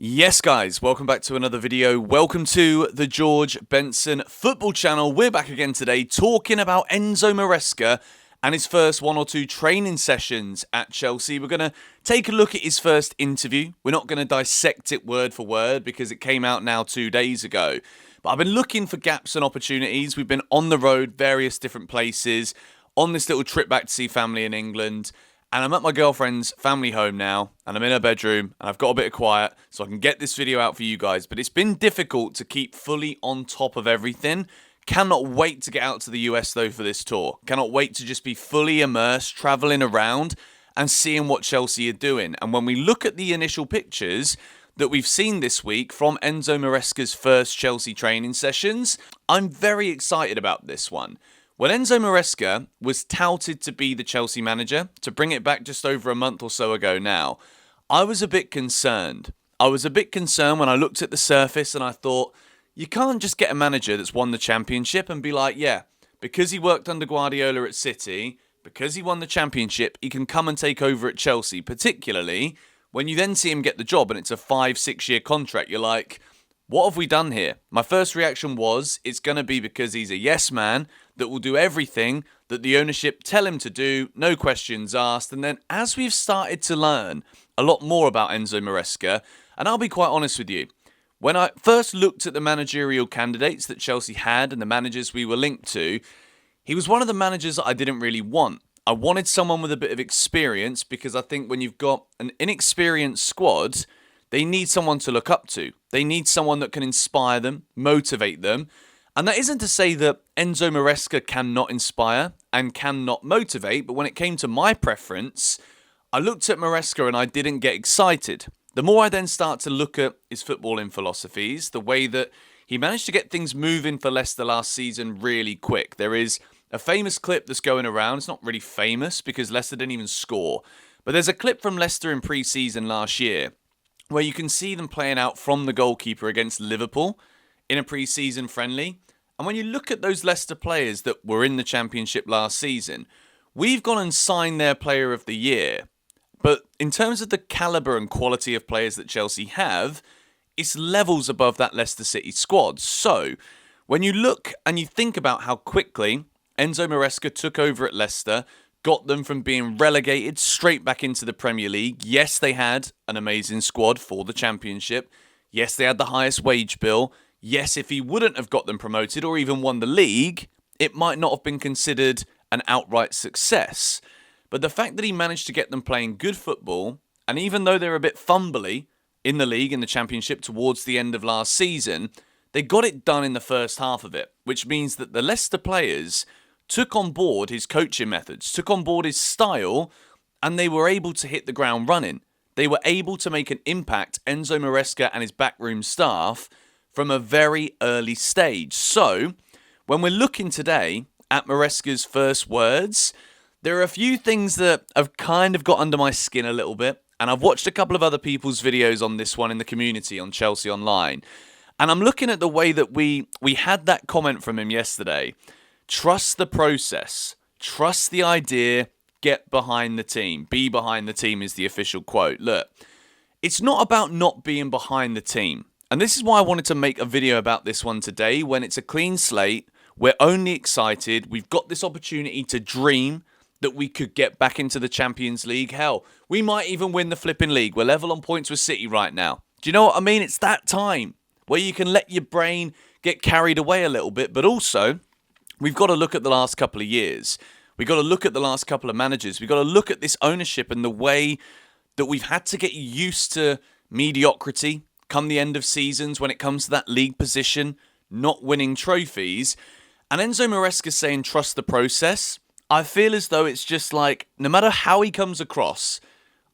Yes, guys, welcome back to another video. Welcome to the George Benson football channel. We're back again today talking about Enzo Maresca and his first one or two training sessions at Chelsea. We're going to take a look at his first interview. We're not going to dissect it word for word because it came out now 2 days ago. But I've been looking for gaps and opportunities. We've been on the road, various different places, on this little trip back to see family in England. And I'm at my girlfriend's family home now, and I'm in her bedroom, and I've got a bit of quiet, so I can get this video out for you guys. But it's been difficult to keep fully on top of everything. Cannot wait to get out to the US, though, for this tour. Cannot wait to just be fully immersed, travelling around, and seeing what Chelsea are doing. And when we look at the initial pictures that we've seen this week from Enzo Maresca's first Chelsea training sessions, I'm very excited about this one. When Enzo Maresca was touted to be the Chelsea manager, to bring it back just over a month or so ago now, I was a bit concerned. I was a bit concerned when I looked at the surface and I thought, you can't just get a manager that's won the championship and be like, yeah, because he worked under Guardiola at City, because he won the championship, he can come and take over at Chelsea, particularly when you then see him get the job and it's a 5-6 year contract. You're like, what have we done here? My first reaction was, it's going to be because he's a yes man that will do everything that the ownership tell him to do, no questions asked. And then as we've started to learn a lot more about Enzo Maresca, and I'll be quite honest with you, when I first looked at the managerial candidates that Chelsea had and the managers we were linked to, he was one of the managers that I didn't really want. I wanted someone with a bit of experience because I think when you've got an inexperienced squad, they need someone to look up to. They need someone that can inspire them, motivate them. And that isn't to say that Enzo Maresca cannot inspire and cannot motivate, but when it came to my preference, I looked at Maresca and I didn't get excited. The more I then start to look at his footballing philosophies, the way that he managed to get things moving for Leicester last season really quick. There is a famous clip that's going around. It's not really famous because Leicester didn't even score. But there's a clip from Leicester in pre-season last year where you can see them playing out from the goalkeeper against Liverpool in a pre-season friendly. And when you look at those Leicester players that were in the Championship last season, we've gone and signed their player of the year. But in terms of the calibre and quality of players that Chelsea have, it's levels above that Leicester City squad. So when you look and you think about how quickly Enzo Maresca took over at Leicester, got them from being relegated straight back into the Premier League. Yes, they had an amazing squad for the Championship. Yes, they had the highest wage bill. Yes, if he wouldn't have got them promoted or even won the league, it might not have been considered an outright success. But the fact that he managed to get them playing good football, and even though they're a bit fumbly in the league, in the Championship towards the end of last season, they got it done in the first half of it, which means that the Leicester players took on board his coaching methods, took on board his style, and they were able to hit the ground running. They were able to make an impact, Enzo Maresca and his backroom staff, from a very early stage. So, when we're looking today at Maresca's first words, there are a few things that have kind of got under my skin a little bit, and I've watched a couple of other people's videos on this one in the community on Chelsea Online, and I'm looking at the way that we had that comment from him yesterday. Trust the process. Trust the idea. Get behind the team. Be behind the team is the official quote. Look, it's not about not being behind the team. And this is why I wanted to make a video about this one today when it's a clean slate. We're only excited. We've got this opportunity to dream that we could get back into the Champions League. Hell, we might even win the flipping league. We're level on points with City right now. Do you know what I mean? It's that time where you can let your brain get carried away a little bit, but also we've got to look at the last couple of years. We've got to look at the last couple of managers. We've got to look at this ownership and the way that we've had to get used to mediocrity come the end of seasons when it comes to that league position, not winning trophies. And Enzo Maresca saying trust the process. I feel as though it's just like, no matter how he comes across,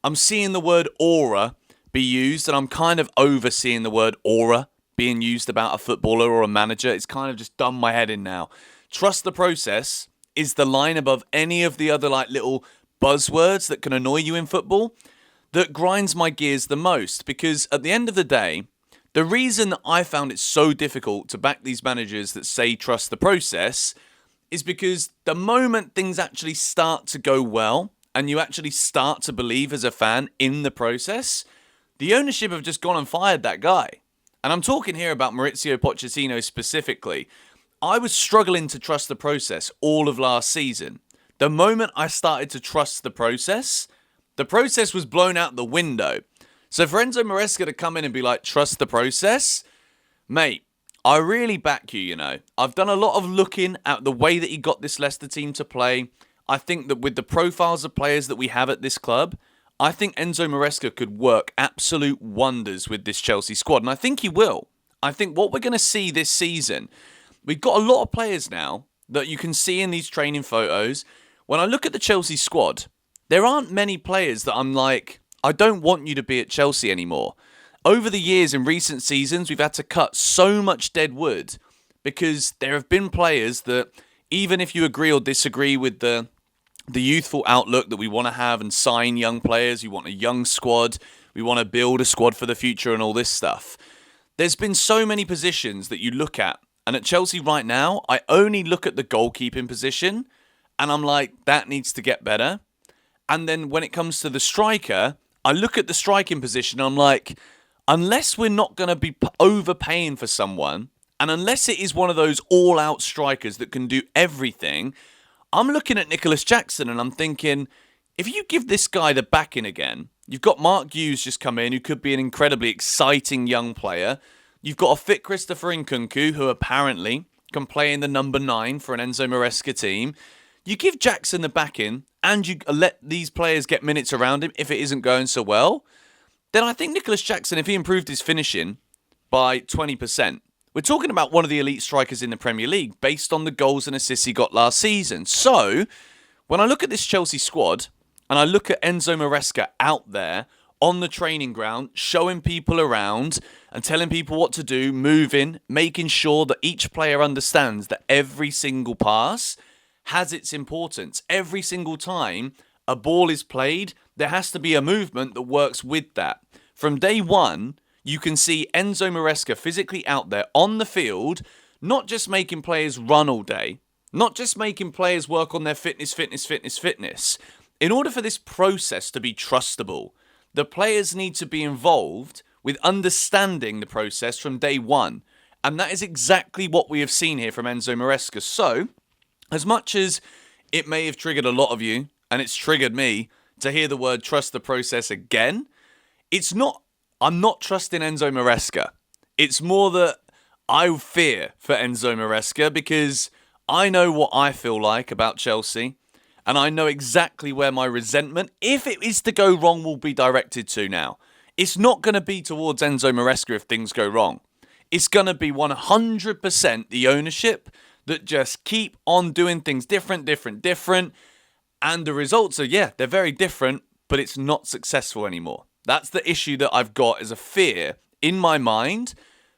I'm seeing the word aura be used, and I'm kind of overseeing the word aura being used about a footballer or a manager. It's kind of just done my head in now. Trust the process is the line above any of the other like little buzzwords that can annoy you in football that grinds my gears the most. Because at the end of the day, the reason that I found it so difficult to back these managers that say trust the process is because the moment things actually start to go well and you actually start to believe as a fan in the process, the ownership have just gone and fired that guy. And I'm talking here about Maurizio Pochettino specifically. I was struggling to trust the process all of last season. The moment I started to trust the process was blown out the window. So for Enzo Maresca to come in and be like, trust the process, mate, I really back you, you know. I've done a lot of looking at the way that he got this Leicester team to play. I think that with the profiles of players that we have at this club, I think Enzo Maresca could work absolute wonders with this Chelsea squad. And I think he will. I think what we're going to see this season, we've got a lot of players now that you can see in these training photos. When I look at the Chelsea squad, there aren't many players that I'm like, I don't want you to be at Chelsea anymore. Over the years, in recent seasons, we've had to cut so much dead wood because there have been players that, even if you agree or disagree with the youthful outlook that we want to have and sign young players, we want a young squad, we want to build a squad for the future and all this stuff. There's been so many positions that you look at. And at Chelsea right now, I only look at the goalkeeping position and I'm like, that needs to get better. And then when it comes to the striker, I look at the striking position and I'm like, unless we're not going to be overpaying for someone, and unless it is one of those all-out strikers that can do everything, I'm looking at Nicholas Jackson and I'm thinking, if you give this guy the backing again, you've got Mark Hughes just come in, who could be an incredibly exciting young player. You've got a fit Christopher Nkunku, who apparently can play in the number 9 for an Enzo Maresca team. You give Jackson the backing and you let these players get minutes around him if it isn't going so well, then I think Nicholas Jackson, if he improved his finishing by 20%, we're talking about one of the elite strikers in the Premier League based on the goals and assists he got last season. So, when I look at this Chelsea squad and I look at Enzo Maresca out there on the training ground, showing people around and telling people what to do, moving, making sure that each player understands that every single pass has its importance. Every single time a ball is played, there has to be a movement that works with that. From day one, you can see Enzo Maresca physically out there on the field, not just making players run all day, not just making players work on their fitness. In order for this process to be trustable, the players need to be involved with understanding the process from day one. And that is exactly what we have seen here from Enzo Maresca. So, as much as it may have triggered a lot of you, and it's triggered me to hear the word trust the process again, I'm not trusting Enzo Maresca. It's more that I fear for Enzo Maresca because I know what I feel like about Chelsea and I know exactly where my resentment, if it is to go wrong, will be directed to now. It's not going to be towards Enzo Maresca if things go wrong. It's going to be 100% the ownership that just keep on doing things different. And the results are, they're very different, but it's not successful anymore. That's the issue that I've got as a fear in my mind.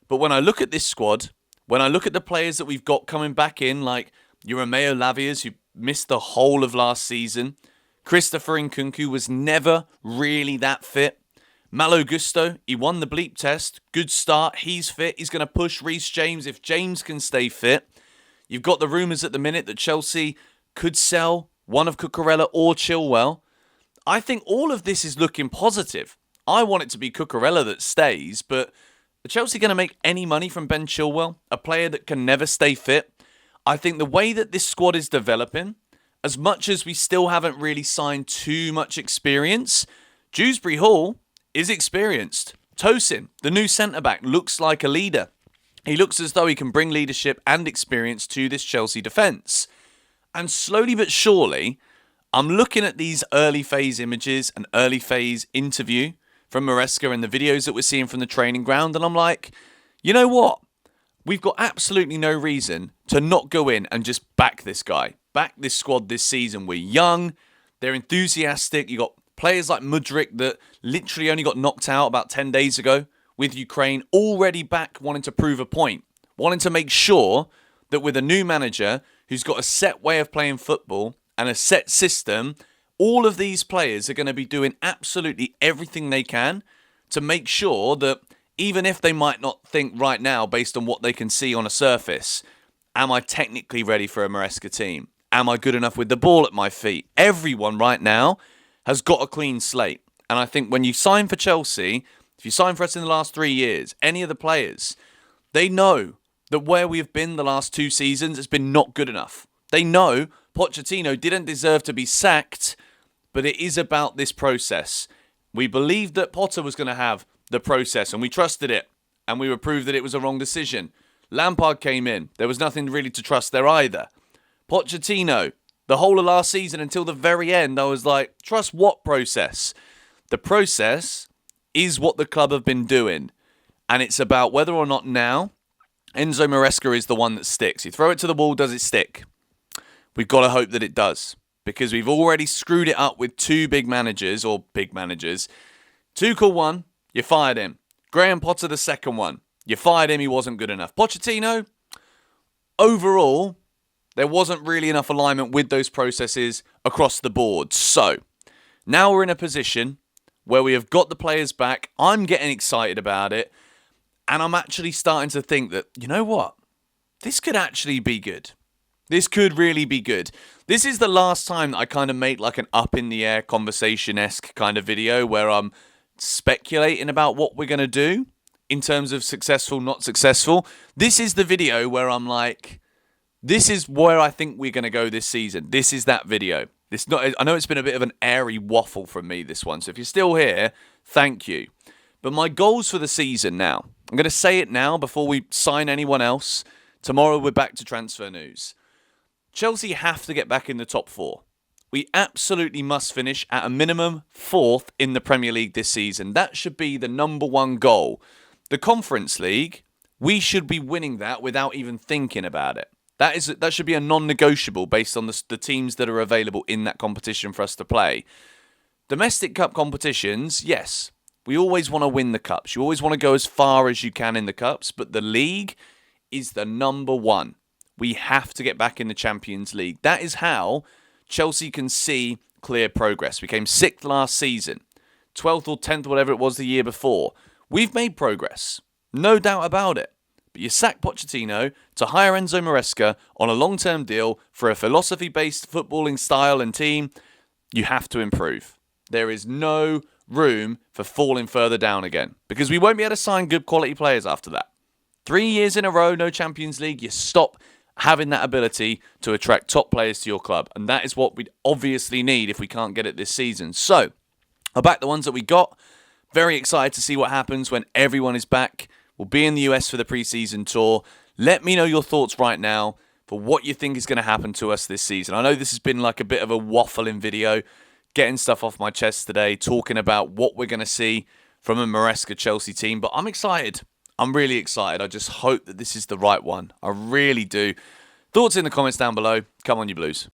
But when I look at this squad, when I look at the players that we've got coming back in, like Romeo Lavias, who missed the whole of last season, Christopher Nkunku was never really that fit. Malo Gusto, he won the bleep test. Good start. He's fit. He's going to push Reece James if James can stay fit. You've got the rumours at the minute that Chelsea could sell one of Cucurella or Chilwell. I think all of this is looking positive. I want it to be Cucurella that stays, but are Chelsea going to make any money from Ben Chilwell, a player that can never stay fit? I think the way that this squad is developing, as much as we still haven't really signed too much experience, Dewsbury Hall is experienced. Tosin, the new centre-back, looks like a leader. He looks as though he can bring leadership and experience to this Chelsea defence. And slowly but surely, I'm looking at these early phase images, an early phase interview from Maresca and the videos that we're seeing from the training ground, and I'm like, you know what? We've got absolutely no reason to not go in and just back this guy, back this squad this season. We're young, they're enthusiastic. You got players like Mudryk that literally only got knocked out about 10 days ago with Ukraine, already back wanting to prove a point, wanting to make sure that with a new manager who's got a set way of playing football and a set system, all of these players are going to be doing absolutely everything they can to make sure that even if they might not think right now based on what they can see on a surface, am I technically ready for a Maresca team? Am I good enough with the ball at my feet? Everyone right now has got a clean slate. And I think when you sign for Chelsea, if you sign for us in the last 3 years, any of the players, they know that where we have been the last 2 seasons has been not good enough. They know Pochettino didn't deserve to be sacked, but it is about this process. We believed that Potter was going to have the process, and we trusted it, and we were proved that it was a wrong decision. Lampard came in. There was nothing really to trust there either. Pochettino, the whole of last season until the very end, I was like, trust what process? The process is what the club have been doing, and it's about whether or not now Enzo Maresca is the one that sticks. You throw it to the wall, does it stick? We've got to hope that it does, because we've already screwed it up with 2 big managers, or big managers. Tuchel one, you fired him. Graham Potter the second one, you fired him, he wasn't good enough. Pochettino, overall, there wasn't really enough alignment with those processes across the board. So, now we're in a position where we have got the players back. I'm getting excited about it. And I'm actually starting to think that, you know what? This could actually be good. This could really be good. This is the last time that I kind of made like an up-in-the-air conversation-esque kind of video where I'm speculating about what we're going to do in terms of successful, not successful. This is the video where I'm like, this is where I think we're going to go this season. This is that video. I know it's been a bit of an airy waffle from me, this one. So if you're still here, thank you. But my goals for the season now, I'm going to say it now before we sign anyone else. Tomorrow we're back to transfer news. Chelsea have to get back in the top 4. We absolutely must finish at a minimum 4th in the Premier League this season. That should be the number one goal. The Conference League, we should be winning that without even thinking about it. That should be a non-negotiable based on the teams that are available in that competition for us to play. Domestic cup competitions, yes, we always want to win the cups. You always want to go as far as you can in the cups, but the league is the number one. We have to get back in the Champions League. That is how Chelsea can see clear progress. We came 6th last season, 12th or 10th, whatever it was the year before. We've made progress, no doubt about it. But you sack Pochettino to hire Enzo Maresca on a long-term deal for a philosophy-based footballing style and team. You have to improve. There is no room for falling further down again, because we won't be able to sign good quality players after that. 3 years in a row, no Champions League, you stop having that ability to attract top players to your club. And that is what we obviously need if we can't get it this season. So, I'll back the ones that we got. Very excited to see what happens when everyone is back. We'll be in the US for the pre-season tour. Let me know your thoughts right now for what you think is going to happen to us this season. I know this has been like a bit of a waffling video, getting stuff off my chest today, talking about what we're going to see from a Maresca Chelsea team, but I'm excited. I'm really excited. I just hope that this is the right one. I really do. Thoughts in the comments down below. Come on, you Blues.